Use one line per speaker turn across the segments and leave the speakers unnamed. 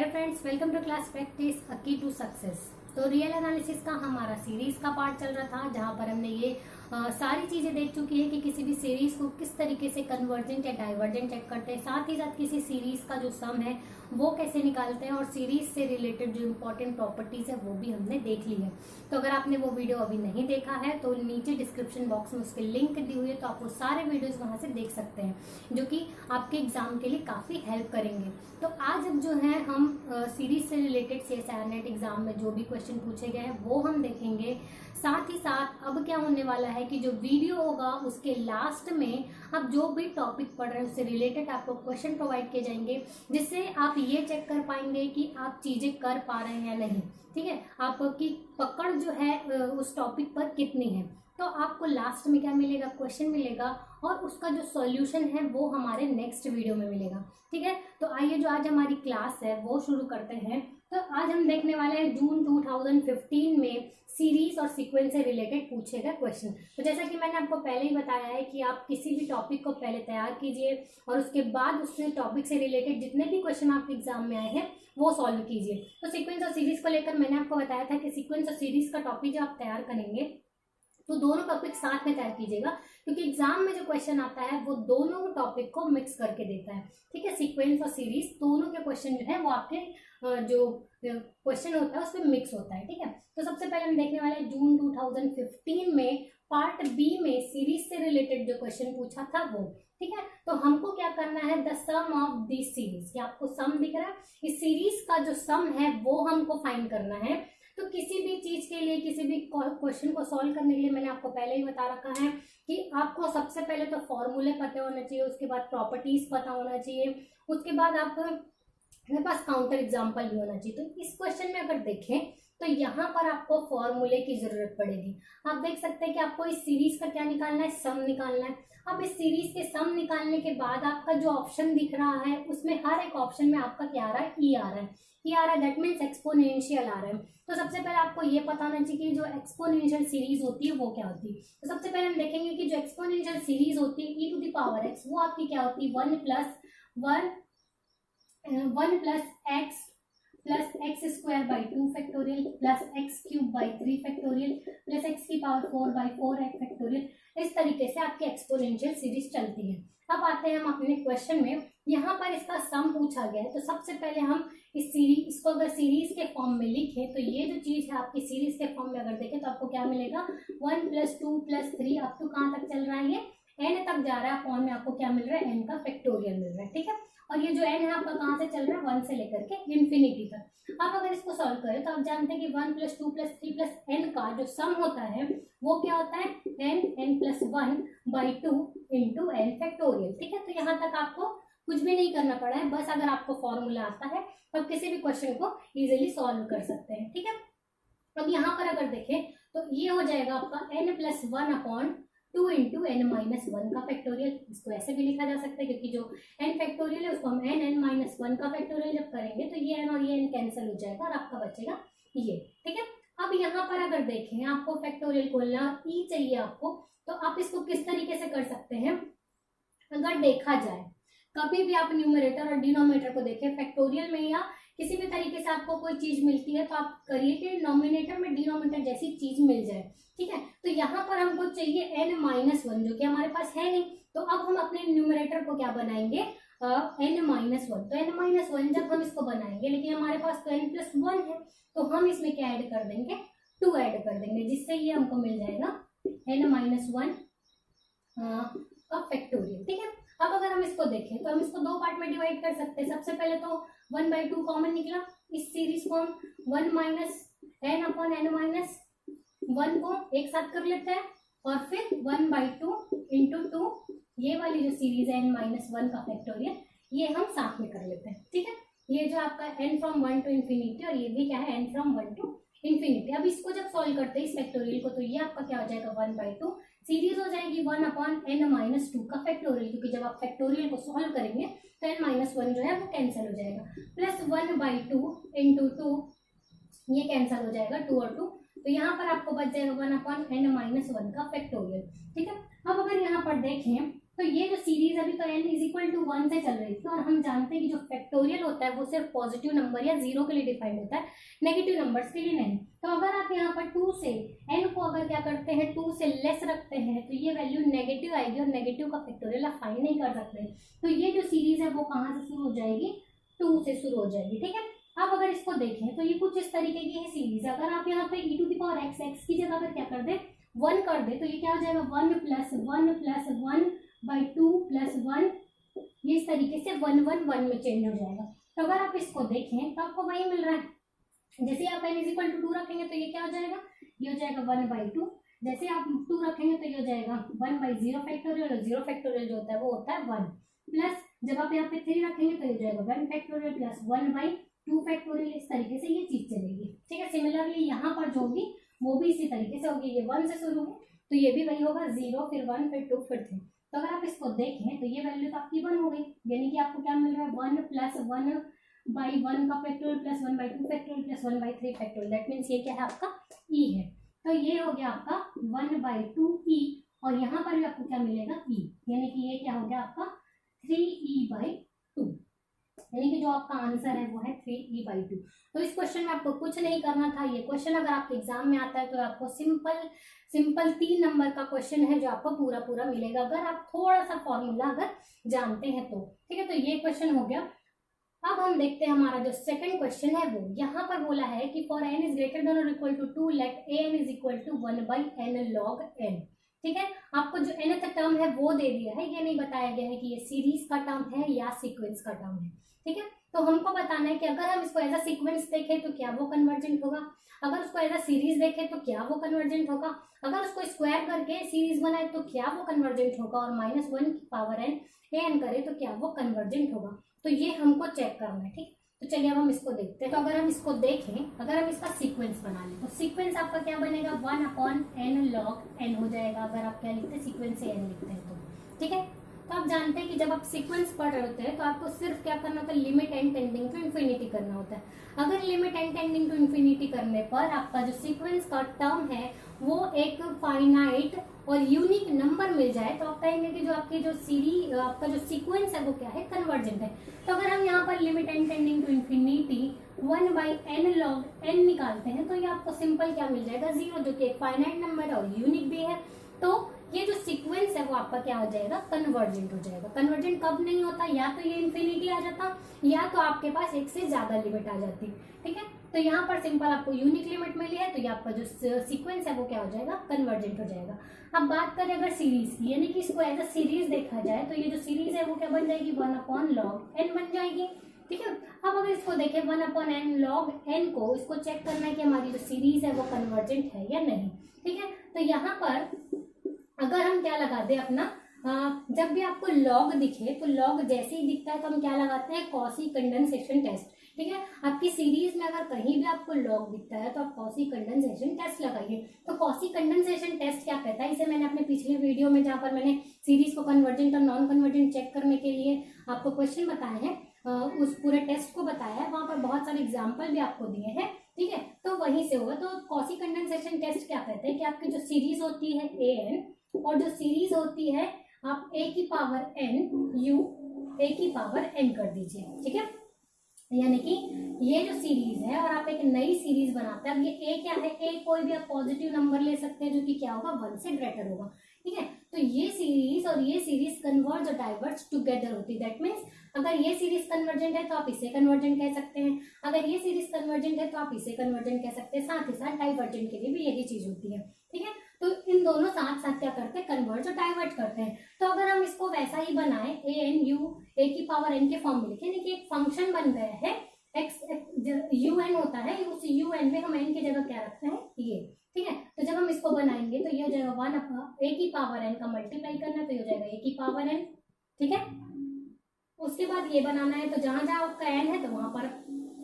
Hello friends, welcome to class practice a key to success. तो real analysis का हमारा series का part चल रहा था, जहां पर हमने ये सारी चीजें देख चुकी है कि किसी भी सीरीज को किस तरीके से कन्वर्जेंट या डाइवर्जेंट चेक करते हैं, साथ ही साथ किसी सीरीज का जो सम है वो कैसे निकालते हैं, और सीरीज से रिलेटेड जो इम्पोर्टेंट प्रॉपर्टीज है वो भी हमने देख ली है। तो अगर आपने वो वीडियो अभी नहीं देखा है तो नीचे डिस्क्रिप्शन बॉक्स में उसके लिंक दी हुई है, तो आप वो सारे वीडियोज वहां से देख सकते हैं, जो कि आपके एग्जाम के लिए काफी हेल्प करेंगे। तो आज अब जो है हम सीरीज से रिलेटेड CSIR नेट एग्जाम में जो भी क्वेश्चन पूछे गए हैं वो हम देखेंगे। साथ ही साथ अब क्या होने वाला है कि जो वीडियो होगा उसके लास्ट में आप जो भी टॉपिक पढ़ रहे हैं उससे रिलेटेड आपको क्वेश्चन प्रोवाइड किए जाएंगे, जिससे आप ये चेक कर पाएंगे कि आप चीजें कर पा रहे हैं या नहीं। ठीक है, आपकी पकड़ जो है उस टॉपिक पर कितनी है। तो आपको लास्ट में क्या मिलेगा, क्वेश्चन मिलेगा, और उसका जो सॉल्यूशन है वो हमारे नेक्स्ट वीडियो में मिलेगा। ठीक है, तो आइए जो आज हमारी क्लास है वो शुरू करते हैं। तो आज हम देखने वाले हैं जून 2015 में सीरीज और सीक्वेंस से रिलेटेड पूछे गए क्वेश्चन। तो जैसा कि मैंने आपको पहले ही बताया है कि आप किसी भी टॉपिक को पहले तैयार कीजिए और उसके बाद उस टॉपिक से रिलेटेड जितने भी क्वेश्चन आपके एग्जाम में आए हैं वो सॉल्व कीजिए। तो सीक्वेंस और सीरीज को लेकर मैंने आपको बताया था कि सीक्वेंस और सीरीज का टॉपिक जो आप तैयार करेंगे तो दोनों टॉपिक साथ में तैयार कीजिएगा, क्योंकि एग्जाम में जो क्वेश्चन आता है वो दोनों टॉपिक को मिक्स करके देता है। ठीक है, सीक्वेंस और सीरीज दोनों के क्वेश्चन जो है वो आपके जो क्वेश्चन होता है उसमें मिक्स होता है। ठीक है, तो सबसे पहले हम देखने वाले हैं जून 2015 में पार्ट बी में सीरीज से रिलेटेड जो क्वेश्चन पूछा था वो। ठीक है, तो हमको क्या करना है, the sum of this series, ये आपको सम दिख रहा है, इस सीरीज का जो सम है वो हमको फाइंड करना है। तो किसी भी चीज के लिए, किसी भी क्वेश्चन को सॉल्व करने के लिए मैंने आपको पहले ही बता रखा है कि आपको सबसे पहले तो फॉर्मूले पता होना चाहिए, उसके बाद प्रॉपर्टीज पता होना चाहिए, उसके बाद आपको मेरे पास काउंटर एग्जाम्पल भी होना चाहिए। तो इस क्वेश्चन में अगर देखें तो यहाँ पर आपको फॉर्मूले की जरूरत पड़ेगी। आप देख सकते हैं कि आपको इस सीरीज का क्या निकालना है, सम निकालना है। अब इस सीरीज के सम निकालने के बाद आपका जो ऑप्शन दिख रहा है उसमें हर एक ऑप्शन में आपका क्या आ रहा है, ई आ रहा है। ई आ रहा है, दैट मीन्स एक्सपोनेंशियल आ रहा है। तो सबसे पहले आपको ये पता होना चाहिए कि जो एक्सपोनेंशियल सीरीज होती है वो क्या होती है। तो सबसे पहले हम देखेंगे कि जो एक्सपोनेंशियल सीरीज होती है e⁻x, वो आपकी क्या होती है, 1 plus x square by 2 factorial plus x cube by 3 factorial plus x की पावर 4 बाई 4 फैक्टोरियल। इस तरीके से आपकी एक्सपोनेंशियल सीरीज चलती है। अब आते हैं हम अपने क्वेश्चन में, यहाँ पर इसका सम पूछा गया है। तो सबसे पहले हम इसको अगर सीरीज के फॉर्म में लिखें तो ये जो चीज है आपकी सीरीज के फॉर्म में अगर देखें तो आपको क्या मिलेगा, 1 + 2 + 3 अप टू कहाँ तक चल रहा है, ये n तक जा रहा है। फॉर्म में आपको क्या मिल रहा है, n का फैक्टोरियल मिल रहा है। ठीक है, और ये जो n है आपका कहाँ से चल रहा है, 1 से लेकर के इन्फिनिटी तक। अब अगर इसको सॉल्व करें तो आप जानते हैं कि 1 + 2 + 3 + n का जो सम होता है वो क्या होता है, n + 1/2 × n फैक्टोरियल। ठीक है, तो यहाँ तक आपको कुछ भी नहीं करना पड़ा है, बस अगर आपको फॉर्मूला आता है तो आप किसी भी क्वेश्चन को इजीली सॉल्व कर सकते हैं। ठीक है, अब यहाँ पर अगर देखें तो ये हो जाएगा आपका n + 1/2 × n-1 का फैक्टोरियल। इसको ऐसे भी लिखा जा सकता है, क्योंकि जो n फैक्टोरियल है उसको हम n-1 का फैक्टोरियल जब करेंगे तो ये n और ये n कैंसिल हो जाएगा और आपका बचेगा ये। ठीक है, अब यहाँ पर अगर देखें आपको फैक्टोरियल खोलना e चाहिए आपको, तो आप इसको किस तरीके से कर सकते हैं। अगर देखा जाए कभी भी आप न्यूमरेटर और डिनोमिनेटर को देखें फैक्टोरियल में या किसी भी तरीके से आपको कोई चीज मिलती है तो आप करिए कि डिनोमिनेटर में डिनोमिनेटर जैसी चीज मिल जाए। ठीक है, तो यहाँ पर हमको चाहिए n-1 जो कि हमारे पास है नहीं, तो अब हम अपने न्यूमरेटर को क्या बनाएंगे, n-1। तो n-1 जब हम इसको बनाएंगे, लेकिन हमारे पास तो n + 1 है, तो हम इसमें क्या ऐड कर देंगे, 2 ऐड कर देंगे, जिससे ये हमको मिल जाएगा n-1 का फैक्टोरियल। ठीक है, अब अगर हम इसको देखें तो हम इसको दो पार्ट में डिवाइड कर सकते हैं। सबसे पहले तो 1/2 कॉमन निकला, इस सीरीज को हम 1 - n/n-1 को एक साथ कर लेते हैं, और फिर 1/2 × 2 ये वाली जो सीरीज है n-1 का फैक्टोरियल, ये हम साथ में कर लेते हैं। ठीक है, ये जो आपका n from 1 to infinity और ये भी क्या है, n from 1 to infinity। अब इसको जब सॉल्व करते हैं इस फैक्टोरियल को, तो ये आपका क्या हो जाएगा, 1/2 सीरीज हो जाएगी 1/n-2 का फैक्टोरियल, क्योंकि जब आप फैक्टोरियल को सॉल्व करेंगे तो n-1 जो है वो कैंसिल हो जाएगा, प्लस 1/2 × 2 ये कैंसिल हो जाएगा, 2 और 2, तो यहाँ पर आपको बच जाएगा 1/n-1 का फैक्टोरियल। ठीक है, अब अगर यहाँ पर देखें तो ये जो सीरीज अभी तो n इज इक्वल टू 1 से चल रही थी, और हम जानते हैं कि जो फैक्टोरियल होता है वो सिर्फ पॉजिटिव नंबर या जीरो के लिए डिफाइंड होता है, नेगेटिव नंबर्स के लिए नहीं। तो अगर आप यहाँ पर 2 से n को अगर क्या करते हैं 2 से लेस रखते हैं तो ये वैल्यू नेगेटिव आएगी, और नेगेटिव का फैक्टोरियल आप फाइंड नहीं कर सकते। तो ये जो सीरीज है वो कहाँ से शुरू हो जाएगी, 2 से शुरू हो जाएगी, ठीक है। अब अगर इसको देखें तो ये कुछ इस तरीके की है सीरीज। अगर आप यहाँ पे e to the power x की जगह पर क्या कर दे 1 कर दे तो ये क्या हो जाएगा 1 प्लस 1 बाई 2 प्लस 1, ये इस तरीके से 1 1 1 में चेंज हो जाएगा। तो अगर आप इसको देखें तो आपको वही मिल रहा है। जैसे आप n इज इक्वल टू 2 रखेंगे तो ये क्या हो जाएगा, ये हो जाएगा 1 बाई 2। जैसे आप 2 रखेंगे तो ये हो जाएगा 1 बाई 0 फैक्टोरियल, और 0 फैक्टोरियल जो होता है वो होता है 1। प्लस जब आप यहाँ पे 3 रखेंगे तो ये हो जाएगा 1 फैक्टोरियल प्लस 1 बाई 2 फैक्टोरियल। इस तरीके से ये चीज चलेगी, ठीक है। सिमिलरली यहाँ पर जो होगी वो भी इसी तरीके से होगी। ये 1 से शुरू है तो ये भी वही होगा, 0 फिर 1 फिर 2 फिर 3। तो अगर आप इसको देखें तो ये वैल्यू तो आपकी 1 हो गई, यानी कि आपको क्या मिल रहा है 1 प्लस 1 बाई 1 का factorial plus 1 by 2 factorial plus 1 by 3 factorial. That means ये क्या है आपका e है। तो ये हो गया आपका 1 बाई 2 e, और यहाँ पर भी आपको क्या मिलेगा e, यानी कि ये क्या हो गया आपका 3e बाई 2, यानी कि जो आपका आंसर है वो है 3e बाई 2। तो इस क्वेश्चन में आपको कुछ नहीं करना था। ये क्वेश्चन अगर आपके एग्जाम में आता है तो आपको सिंपल 3 नंबर का क्वेश्चन है जो आपको पूरा मिलेगा अगर आप थोड़ा सा फॉर्मूला अगर जानते हैं तो, ठीक है। तो ये क्वेश्चन हो गया। अब हम देखते हैं हमारा जो सेकंड क्वेश्चन है वो यहाँ पर बोला है कि for n is greater than और equal to 2 let an is equal to 1 by n log n, ठीक है। आपको जो nth टर्म है वो दे दिया है, ये नहीं बताया गया है कि ये सीरीज का टर्म है या सीक्वेंस का टर्म है, ठीक है। तो हमको बताना है कि अगर हम इसको एज अ सीक्वेंस देखें तो क्या वो कन्वर्जेंट होगा, अगर उसको एज अ सीरीज देखें तो क्या वो कन्वर्जेंट होगा, अगर उसको स्क्वायर करके सीरीज बनाए तो क्या वो कन्वर्जेंट होगा, और -1 की पावर n करे तो क्या वो कन्वर्जेंट होगा। तो ये हमको चेक करना है, ठीक। तो चलिए अब हम इसको देखते हैं। तो अगर हम इसको देखें, अगर हम इसका सीक्वेंस बना लें तो सीक्वेंस आपका क्या बनेगा 1/n log n हो जाएगा। अगर आप क्या लिखते हैं सीक्वेंस से n लिखते हैं तो, ठीक है। तो आप जानते हैं कि जब आप सीक्वेंस पढ़ रहे होते हैं तो आपको सिर्फ क्या करना होता है limit n tending to infinity करना होता है। अगर limit n tending to infinity करने पर आपका जो सीक्वेंस का टर्म है वो एक फाइनाइट और यूनिक नंबर मिल जाए तो आप कहेंगे कि जो आपकी जो सीरीज आपका जो सीक्वेंस है वो क्या है कन्वर्जेंट है। तो अगर हम यहाँ पर limit n tending to infinity 1/n log n निकालते हैं तो ये आपको सिंपल क्या मिल जाएगा 0, जो कि एक फाइनाइट नंबर है और यूनिक भी है। तो ये जो सीक्वेंस है वो आपका क्या हो जाएगा कन्वर्जेंट हो जाएगा। कन्वर्जेंट कब नहीं होता, या तो ये इन्फिनिटी आ जाता या तो आपके पास एक से ज्यादा लिमिट आ जाती, ठीक है। तो यहाँ पर सिंपल आपको यूनिक लिमिट मिली है तो ये आपका जो सीक्वेंस है वो क्या हो जाएगा कन्वर्जेंट हो जाएगा। अब बात करें अगर सीरीज की, यानी कि इसको एज अ सीरीज देखा जाए तो ये जो सीरीज है वो क्या बन जाएगी 1/log n बन जाएगी, ठीक है। अब अगर इसको देखें 1/n log n को, इसको चेक करना है कि हमारी जो सीरीज है वो कन्वर्जेंट है या नहीं, ठीक है। तो यहाँ पर अगर हम क्या लगा दे अपना जब भी आपको लॉग दिखे तो लॉग जैसे ही दिखता है तो हम क्या लगाते हैं कॉसी कंडेंसेशन टेस्ट, ठीक है। आपकी सीरीज में अगर कहीं भी आपको लॉग दिखता है तो आप कॉसी कंडेंसेशन टेस्ट लगाइए। तो कॉसी कंडेंसेशन टेस्ट क्या कहता है, इसे मैंने अपने पिछले वीडियो में जहाँ पर मैंने सीरीज को कन्वर्जेंट और नॉन कन्वर्जेंट चेक करने के लिए आपको क्वेश्चन बताए हैं, उस पूरे टेस्ट को बताया है, वहां पर बहुत सारे एग्जाम्पल भी आपको दिए हैं, ठीक है। तो वहीं से होगा। तो कॉसी कंडेंसेशन टेस्ट क्या कहते हैं कि आपकी जो सीरीज होती है an और जो सीरीज होती है आप a की पावर n u a की पावर n कर दीजिए, ठीक है। यानी कि ये जो सीरीज है और आप एक नई सीरीज बनाते हैं। अब ये a क्या है, a कोई भी आप पॉजिटिव नंबर ले सकते हैं जो कि क्या होगा 1 से ग्रेटर होगा, ठीक है। तो ये सीरीज और ये सीरीज कन्वर्ज और डाइवर्ज टुगेदर होती है। दैट मीन्स अगर ये सीरीज कन्वर्जेंट है तो आप इसे कन्वर्जेंट कह सकते हैं, अगर ये सीरीज कन्वर्जेंट है तो आप इसे कन्वर्जेंट कह सकते हैं। साथ ही साथ डाइवर्जेंट के लिए भी यही चीज होती है, ठीक है। तो इन दोनों साथ साथ क्या करते हैं कन्वर्ज और डाइवर्ट करते हैं। तो अगर हम इसको वैसा ही बनाए an u a की पावर n के फॉर्म में लिखे, यानी कि एक फंक्शन बन गया है x un होता है, उस un में हम n की जगह क्या रखते हैं ये, ठीक है। तो जब हम इसको बनाएंगे तो ये हो जाएगा 1 a की पावर n का मल्टीप्लाई करना है तो ये हो जाएगा a की पावर n, ठीक है। उसके बाद ये बनाना है तो जहां जहां आपका n है तो वहां पर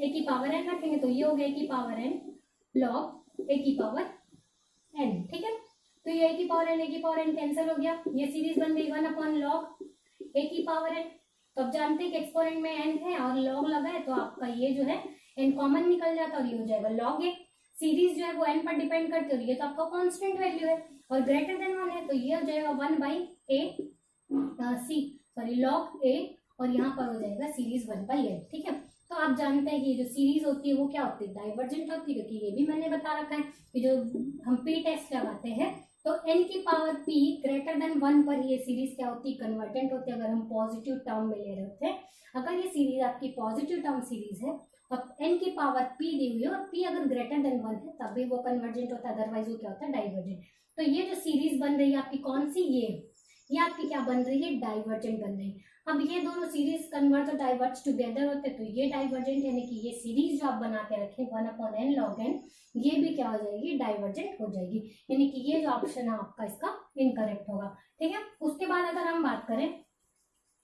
a की पावर n रखेंगे तो ये हो गया a की पावर n log a की पावर n, ठीक है। तो ये a की पावर n कैंसिल हो गया, ये सीरीज बन गई 1/log a की पावर n। तो अब जानते हैं कि एक्सपोनेंट में n है और log लगा है तो आपका ये जो है n कॉमन निकल जाता है और ये हो जाएगा log a। सीरीज जो है वो n पर डिपेंड करती है और ये तो आपका कांस्टेंट वैल्यू है और ग्रेटर देन 1 है तो ये हो जाएगा 1/a लॉग ए और यहाँ पर हो जाएगा सीरीज 1/n। ठीक है, तो आप जानते हैं कि जो सीरीज होती है वो क्या होती है, डाइवर्जेंट होती है, क्योंकि ये भी मैंने बता रखा है कि जो हम पी टेस्ट लगाते हैं तो n की पावर p ग्रेटर देन 1 पर ये सीरीज क्या होती है, कन्वर्जेंट होती है। अगर हम पॉजिटिव टर्म में ले रहे होते हैं, अगर ये सीरीज आपकी पॉजिटिव टर्म सीरीज है और n की पावर p दी हुई है और p अगर ग्रेटर देन 1 है तभी वो कन्वर्जेंट होता है, अदरवाइज वो क्या होता है, डाइवर्जेंट। तो ये जो सीरीज बन रही है आपकी कौन सी, ये आपकी क्या बन रही है, डाइवर्जेंट बन रही है। अब ये दोनों सीरीज कन्वर्ट और डाइवर्ज टुगेदर होते हैं तो ये डाइवर्जेंट, यानी कि ये सीरीज जो आप बना के रखें 1/n log n, ये भी क्या हो जाएगी, डाइवर्जेंट हो जाएगी, यानी कि ये जो ऑप्शन है आपका इसका इनकरेक्ट होगा। ठीक है, उसके बाद अगर हम बात करें,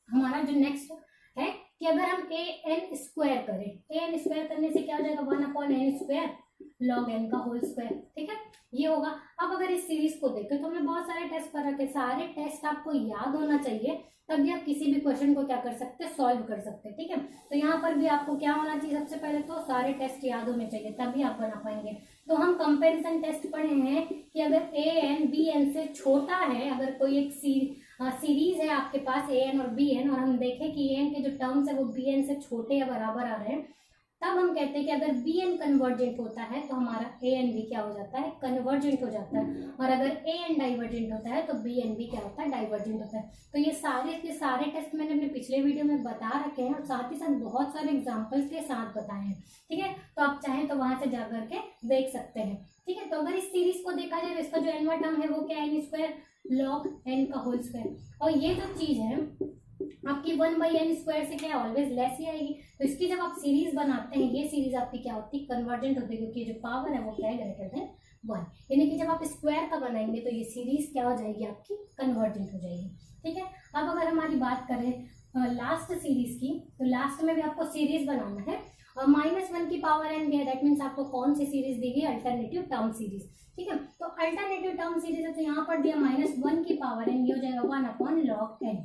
हमारा जो नेक्स्ट है कि अगर हम an स्क्वायर करें, an स्क्वायर करने से क्या हो जाएगा, 1/n स्क्वायर log n का होल स्क्वायर। ठीक है, ये होगा। अब अगर इस सीरीज को देखें तो हमने बहुत सारे टेस्ट कर रखे, सारे टेस्ट आपको याद होना चाहिए, तभी आप किसी भी क्वेश्चन को क्या कर सकते हैं, सॉल्व कर सकते हैं। ठीक है, तो यहाँ पर भी आपको क्या होना चाहिए, सबसे पहले तो सारे टेस्ट याद होने चाहिए, तभी आप बना पाएंगे। तो हम कंपैरिजन टेस्ट पढ़े हैं कि अगर an bn से छोटा है, अगर कोई एक सीरीज है आपके पास an और bn, और हम देखें कि an के जो टर्म्स है वो bn से छोटे या बराबर आ रहे हैं, तब हम कहते हैं कि अगर bn कन्वर्जेंट होता है तो हमारा an भी क्या हो जाता है, कन्वर्जेंट हो जाता है। और अगर an डाइवर्जेंट होता है तो bn भी क्या होता है, डाइवर्जेंट होता है। तो ये सारे टेस्ट मैंने अपने पिछले वीडियो में बता रखे हैं और साथ ही साथ बहुत सारे एग्जांपल्स के साथ बताए हैं। ठीक है, तो आप चाहें तो वहां से जाकर के देख सकते हैं। ठीक है, तो अगर इस सीरीज को देखा जाए, इसका जो nवां टर्म है वो क्या है, n स्क्वायर log n का होल स्क्वायर, और ये जो चीज है आपकी 1/n स्क्वायर से क्या ऑलवेज लेस ही आएगी। तो इसकी जब आप सीरीज बनाते हैं, ये सीरीज आपकी क्या होती है, कन्वर्जेंट होती है, क्योंकि जो पावर है वो क्या है, ग्रेटर देन 1। यानी कि जब आप स्क्वायर का बनाएंगे तो ये सीरीज क्या हो जाएगी, आपकी कन्वर्जेंट हो जाएगी। ठीक है, अब अगर हमारी बात करें लास्ट सीरीज की, तो लास्ट में भी आपको सीरीज बनाना है और -1 की पावर n दिया, दैट मीन्स आपको कौन सी सीरीज दी गई, अल्टरनेटिव टर्म सीरीज। ठीक है, तो अल्टरनेटिव टर्म सीरीज है तो यहाँ पर दिया -1 की पावर n, ये हो जाएगा 1/log n।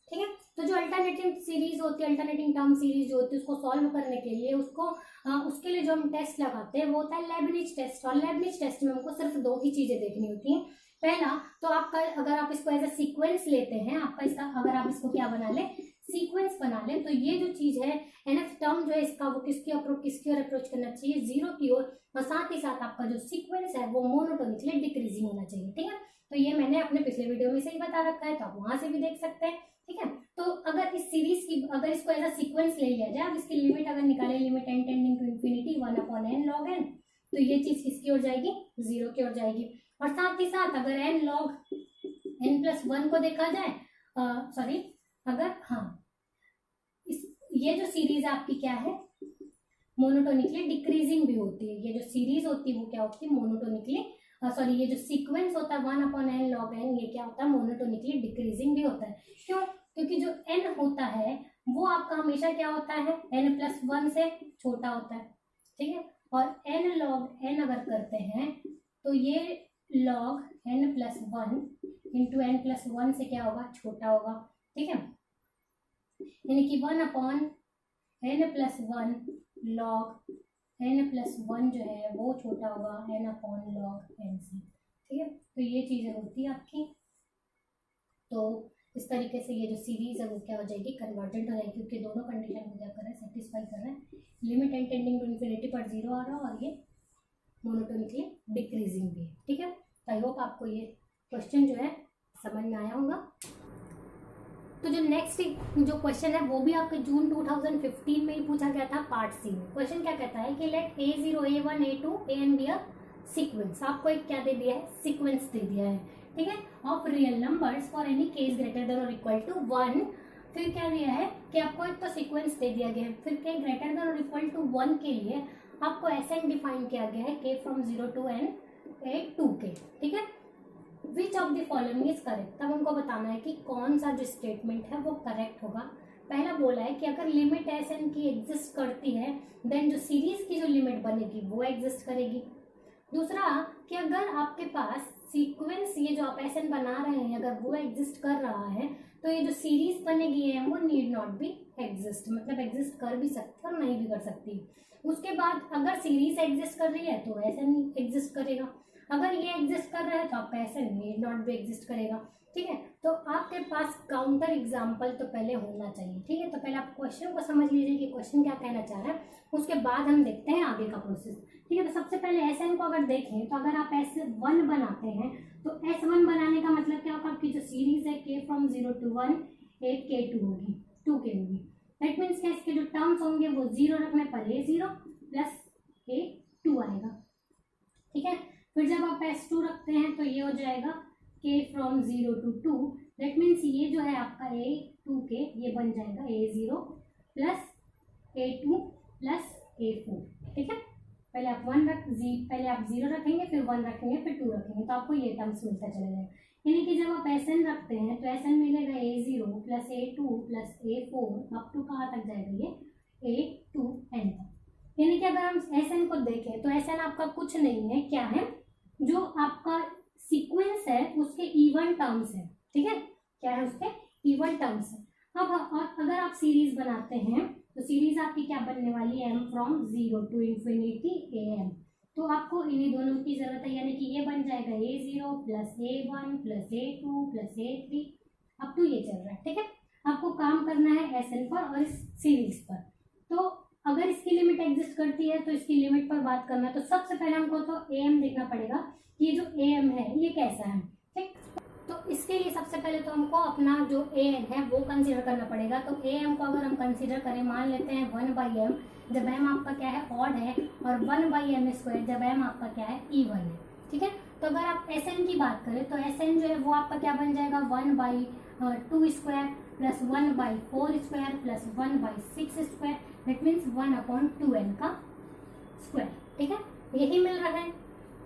ठीक है, तो जो अल्टरनेटिव सीरीज होती है, अल्टरनेटिव टर्म सीरीज जो होती है, उसको सॉल्व करने के लिए उसके लिए जो हम टेस्ट लगाते हैं वो होता है लेबनिज टेस्ट। और लेबनिज टेस्ट में हमको सिर्फ 2 ही चीजें देखनी होती हैं। पहला तो आपका, अगर आप इसको एज अ सीक्वेंस लेते हैं, आपका इसका अगर आप इसको क्या बना ले, सीक्वेंस बना ले, तो ये जो चीज है nth टर्म जो है इसका वो किसकी ओर अप्रोच करना चाहिए, 0 की ओर, और साथ ही साथ आपका जो सीक्वेंस है वो मोनोटोनिकली डिक्रीजिंग होना चाहिए। ठीक है, तो ये मैंने अपने पिछले वीडियो में से ही बता रखा है, तो आप वहां से भी देख सकते हैं। ठीक है, तो अगर इस सीरीज की, अगर इसको एज अ सीक्वेंस ले लिया जाए, अब इसकी लिमिट अगर निकाले, limit n tending to infinity 1/n log n, तो ये चीज किसकी ओर जाएगी, 0 की ओर जाएगी। और साथ ही साथ अगर n log n+1 को देखा जाए, अगर ये जो सीरीज आपकी क्या है, मोनोटोनिकली डिक्रीजिंग भी होती है। ये जो सीरीज होती है वो क्या होती है, मोनोटोनिकली ये जो सीक्वेंस होता है 1/n log n, ये क्या होता है, मोनोटोनिकली डिक्रीजिंग भी होता है। क्यों, क्योंकि जो n होता है वो आपका हमेशा क्या होता है, n+1 से छोटा होता है। ठीक है, और n log n अगर करते हैं तो ये log n+1 इंटू n+1 से क्या होगा, छोटा होगा। ठीक है, यानी कि 1/n+1 log n+1 जो है वो छोटा होगा n/log n से। ठीक है, तो ये चीजें होती है आपकी। तो इस तरीके से ये जो सीरीज है वो क्या हो जाएगी, कन्वर्जेंट हो जाएगी, क्योंकि दोनों कंडीशन को क्या कर रहे हैं, सेटिस्फाई कर रहे हैं। Limit n tending to infinity पर 0 आ रहा है और ये मोनोटोनिकली डिक्रीजिंग भी है। ठीक है, तो आई होप आपको ये क्वेश्चन जो है समझ में आया होगा। तो जो नेक्स्ट जो क्वेश्चन है वो भी आपके जून 2015 में ही पूछा गया था, पार्ट सी में। क्वेश्चन क्या कहता है कि let A0 A1 A2 AN be a sequence. आपको एक क्या दे दिया है, सीक्वेंस दे दिया है। ठीक है, of real numbers for any case greater than और इक्वल टू 1। फिर क्या दिया है कि आपको एक तो सीक्वेंस दे दिया गया है, फिर के ग्रेटर देन और इक्वल टू 1 के लिए आपको SN डिफाइन किया गया है, k from 0 to n a 2k। ठीक है, which of the following is correct. तब हमको बताना है कि कौन सा जो स्टेटमेंट है वो करेक्ट होगा। पहला बोला है कि अगर लिमिट SN की एग्जिस्ट करती है देन जो सीरीज की जो लिमिट बनेगी वो एग्जिस्ट करेगी। दूसरा कि अगर आपके पास सीक्वेंस, ये जो आप SN बना रहे हैं, अगर वो एग्जिस्ट कर रहा है तो ये जो सीरीज बनेगी है वो नीड नॉट बी एग्जिस्ट, मतलब एग्जिस्ट कर भी सकती है और नहीं भी कर सकती। उसके बाद अगर सीरीज एग्जिस्ट कर रही है तो SN एग्जिस्ट करेगा। अगर ये एग्जिस्ट कर रहा है तो आपका एस एन नीड नॉट भी एग्जिस्ट करेगा। ठीक है, तो आपके पास काउंटर एग्जाम्पल तो पहले होना चाहिए। ठीक है, तो पहले आप क्वेश्चन को समझ लीजिए कि क्वेश्चन क्या कहना चाह रहा है, उसके बाद हम देखते हैं आगे का प्रोसेस। ठीक है, तो सबसे पहले एस एन को अगर देखें तो अगर आप S1 बनाते हैं तो S1 बनाने का मतलब क्या होगा, आपकी जो सीरीज है K फ्रॉम 0 to 1 एक K2 होगी, 2K होगी। दैट मीन्स क्या, इसके जो टर्म्स होंगे वो 0 रखने पर A0 प्लस A2 आएगा। ठीक है, फिर जब आप S2 रखते हैं तो ये हो जाएगा K from 0 to 2। That means ये जो है आपका A2K ये बन जाएगा A0 plus A2 plus A4। ठीक है, पहले आप पहले आप 0 रखेंगे, फिर 1 रखेंगे, फिर 2 रखेंगे, तो आपको ये टर्म्स मिलता चला जाएगा। यानी कि जब आप SN रखते हैं तो SN मिलेगा A0 plus A2 plus A4 up to कहाँ तक जाएगा, ये A2N तक। यानी कि अगर हम SN को देखें तो SN आपका कुछ नहीं है, क्या है, जो आपका सीक्वेंस है उसके इवन टर्म्स है। ठीक है, क्या है, उसके इवन टर्म्स है। अब अगर आप सीरीज बनाते हैं तो सीरीज आपकी क्या बनने वाली है, m from 0 to infinity am। तो आपको इन्हीं दोनों की जरूरत है, यानी कि ये बन जाएगा A0 plus A1 plus A2 plus A3 up to ये चल रहा है। ठीक है, आपको काम करना है SN पर और इस सीरीज पर। तो अगर इसकी लिमिट एग्जिस्ट करती है तो इसकी लिमिट पर बात करना है, तो सबसे पहले हमको तो AM देखना पड़ेगा कि ये जो AM है ये कैसा है। ठीक, तो इसके लिए सबसे पहले तो हमको अपना जो AM है वो कंसीडर करना पड़ेगा। तो AM को अगर हम कंसीडर करें, मान लेते हैं 1/m, जब m आपका क्या है, ऑड है, और 1/m² जब m आपका क्या है, इवन है। ठीक है, तो अगर आप SN की बात करें तो SN जो है वो आपका क्या बन जाएगा, 1/2² plus 1/4² plus 1/6²। That means 1/2n का स्क्वायर। ठीक है, यही मिल रहा है।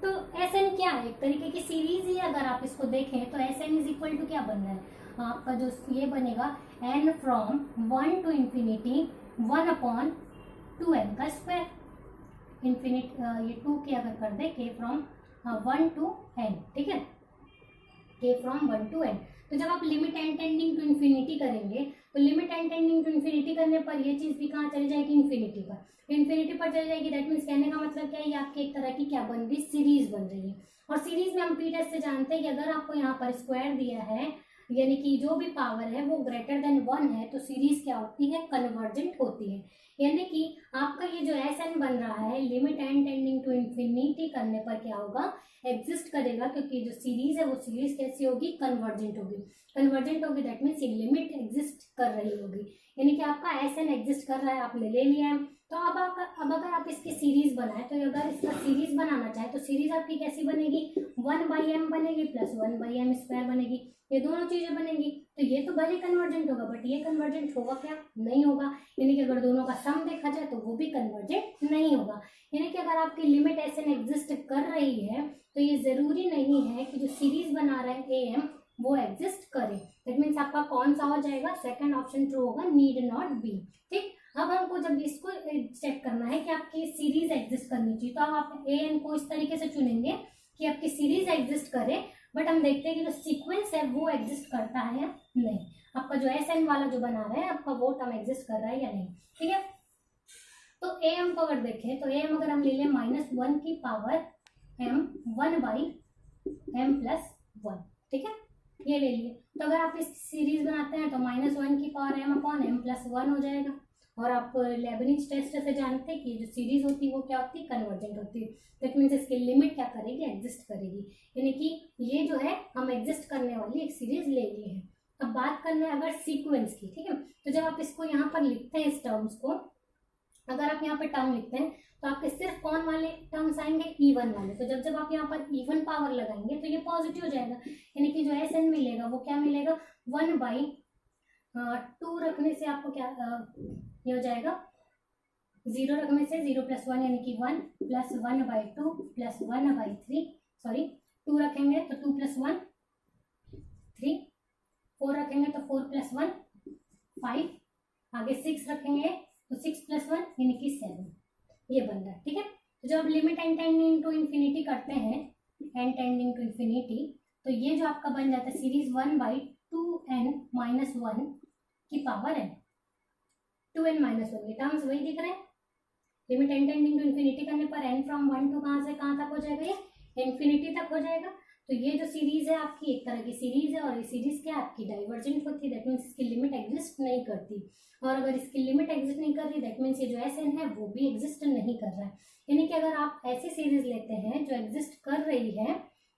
तो SN क्या है, एक तरीके की सीरीज ही अगर आप इसको देखें तो SN इज इक्वल टू क्या बन रहा है, आपका जो ये बनेगा n from 1 to infinity 1/2n का स्क्वायर। ये 2 की अगर कर दे K फ्रॉम 1 to n। ठीक है, K फ्रॉम 1 to n। तो जब आप limit n tending to infinity करेंगे तो limit n tending to infinity करने पर ये चीज भी कहाँ चली जाएगी, इन्फिनिटी पर। इन्फिनिटी पर चली जाएगी। दैट मीन्स कहने का मतलब क्या है, ये आपकी एक तरह की क्या बन रही, सीरीज बन रही है। और सीरीज में हम P-टेस्ट से जानते हैं कि अगर आपको यहाँ पर स्क्वायर दिया है, यानी कि जो भी पावर है वो ग्रेटर देन 1 है, तो सीरीज क्या होती है, कन्वर्जेंट होती है। यानी कि आपका ये जो SN बन रहा है limit n tending to infinity करने पर क्या होगा, एग्जिस्ट करेगा, क्योंकि जो सीरीज है वो सीरीज कैसी होगी, कन्वर्जेंट होगी। कन्वर्जेंट होगी दैट मीन्स ये लिमिट एग्जिस्ट कर रही होगी, यानी कि आपका SN एग्जिस्ट कर रहा है, आपने ले लिया है। तो अब अगर आप इसकी सीरीज बनाए तो अगर इसका सीरीज बनाना चाहे तो सीरीज आपकी कैसी बनेगी, 1/m बनेगी प्लस 1/m² बनेगी, ये दोनों चीजें बनेगी। तो ये तो भले कन्वर्जेंट होगा, बट ये कन्वर्जेंट होगा क्या, नहीं होगा। यानी कि अगर दोनों का सम देखा जाए तो वो भी कन्वर्जेंट नहीं होगा। यानी कि अगर आपकी लिमिट SN एग्जिस्ट कर रही है तो ये जरूरी नहीं है कि जो सीरीज बना रहा है AM वो एग्जिस्ट करे। दैट मीन्स आपका कौन सा हो जाएगा, सेकंड ऑप्शन ट्रू होगा, नीड नॉट बी। ठीक, अब हमको जब इसको चेक करना है कि आपकी सीरीज एग्जिस्ट करनी चाहिए, तो आप AN को इस तरीके से चुनेंगे कि आपकी सीरीज एग्जिस्ट करे, बट हम देखते हैं कि जो सीक्वेंस है वो एग्जिस्ट करता है या नहीं। आपका जो SN वाला जो बना रहा है आपका वो टर्म एग्जिस्ट कर रहा है या नहीं। ठीक है, तो AM को अगर देखें तो AM अगर हम ले लें -1 की पावर m 1/m प्लस 1। ठीक है, ये ले लिए। तो अगर आप इस सीरीज बनाते हैं तो -1 की पावर m/m प्लस 1 हो जाएगा। और आप लेबनिज टेस्ट से जानते हैं कि जो सीरीज होती है वो क्या होती है, कन्वर्जेंट होती है। दैट मीन्स इसकी लिमिट क्या करेगी, एग्जिस्ट करेगी। यानी कि ये जो है हम एग्जिस्ट करने वाली एक सीरीज ले लिए हैं। अब बात करना है अगर सीक्वेंस की। ठीक है, तो जब आप इसको यहाँ पर लिखते हैं इस टर्म्स को, अगर आप यहाँ पे टर्म लिखते हैं तो आपके सिर्फ कौन वाले टर्म्स आएंगे, इवन वाले। तो जब आप यहाँ पर इवन पावर लगाएंगे तो ये पॉजिटिव हो जाएगा, यानी कि जो SN मिलेगा वो क्या मिलेगा, 1/2 रखने से आपको क्या ये हो जाएगा, 0 रखने से 0 + 1 यानी कि 1 प्लस 1/2 प्लस 1/3, सॉरी 2 रखेंगे तो 2 + 1 3, 4 रखेंगे तो 4 + 1 5, आगे 6 रखेंगे तो 6 + 1 यानी कि 7, ये बन रहा है। ठीक है, तो जब limit n tending to infinity करते हैं, n टेंडिंग टू इन्फिनिटी, तो ये जो आपका बन जाता है सीरीज 1/2n - 1 की पावर n, 2n - 1, ये टर्म्स वही दिख रहे हैं। Limit n tending to infinity करने पर n फ्रॉम 1 to कहाँ से कहाँ तक हो जाएगा, ये इन्फिनिटी तक हो जाएगा। तो ये जो सीरीज है आपकी एक तरह की सीरीज है, और ये सीरीज क्या आपकी डाइवर्जेंट होती है, दैट मीन्स इसकी लिमिट एग्जिस्ट नहीं करती। और अगर इसकी लिमिट एग्जिस्ट नहीं कर रही, दैट मीन्स ये जो एस है वो भी एग्जिस्ट नहीं कर रहा है। यानी कि अगर आप ऐसी सीरीज लेते हैं जो एग्जिस्ट कर रही है,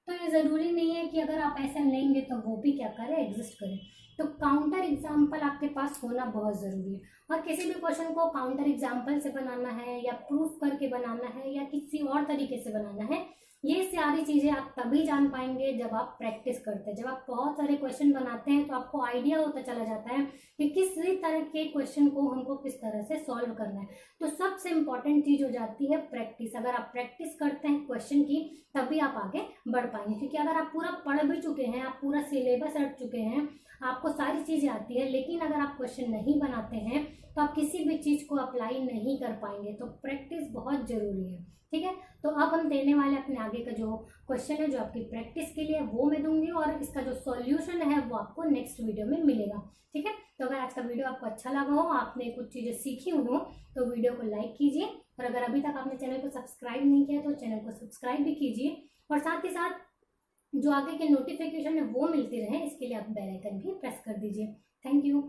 तो ये जरूरी नहीं है कि अगर आप एस लेंगे तो वो भी क्या करे, एग्जिस्ट करे। तो काउंटर एग्जाम्पल आपके पास होना बहुत जरूरी है। और किसी भी क्वेश्चन को काउंटर एग्जाम्पल से बनाना है या प्रूफ करके बनाना है या किसी और तरीके से बनाना है, ये सारी चीजें आप तभी जान पाएंगे जब आप प्रैक्टिस करते हैं। जब आप बहुत सारे क्वेश्चन बनाते हैं तो आपको आइडिया होता चला जाता है कि किस तरह के क्वेश्चन को हमको किस तरह से सॉल्व करना है। तो सबसे इम्पोर्टेंट चीज हो जाती है प्रैक्टिस। अगर आप प्रैक्टिस करते हैं क्वेश्चन की, तभी आप आगे बढ़ पाएंगे। क्योंकि अगर आप पूरा पढ़ भी चुके हैं, आप पूरा सिलेबस रट चुके हैं, आपको सारी चीजें आती है, लेकिन अगर आप क्वेश्चन नहीं बनाते हैं तो आप किसी भी चीज को अप्लाई नहीं कर पाएंगे। तो प्रैक्टिस बहुत जरूरी है, ठीक है। तो अब हम देने वाले अपने आगे का जो क्वेश्चन है जो आपकी प्रैक्टिस के लिए, वो मैं दूंगी, और इसका जो सॉल्यूशन है वो आपको नेक्स्ट वीडियो में मिलेगा, ठीक है। तो अगर आज का वीडियो आपको अच्छा लगा हो, आपने कुछ चीजें सीखी हो, तो वीडियो को लाइक कीजिए, और अगर अभी तक आपने चैनल को सब्सक्राइब नहीं किया तो चैनल को सब्सक्राइब भी कीजिए, और साथ ही साथ जो आगे के नोटिफिकेशन है वो मिलती रहे, इसके लिए आप बेल आइकन भी प्रेस कर दीजिए। Thank you.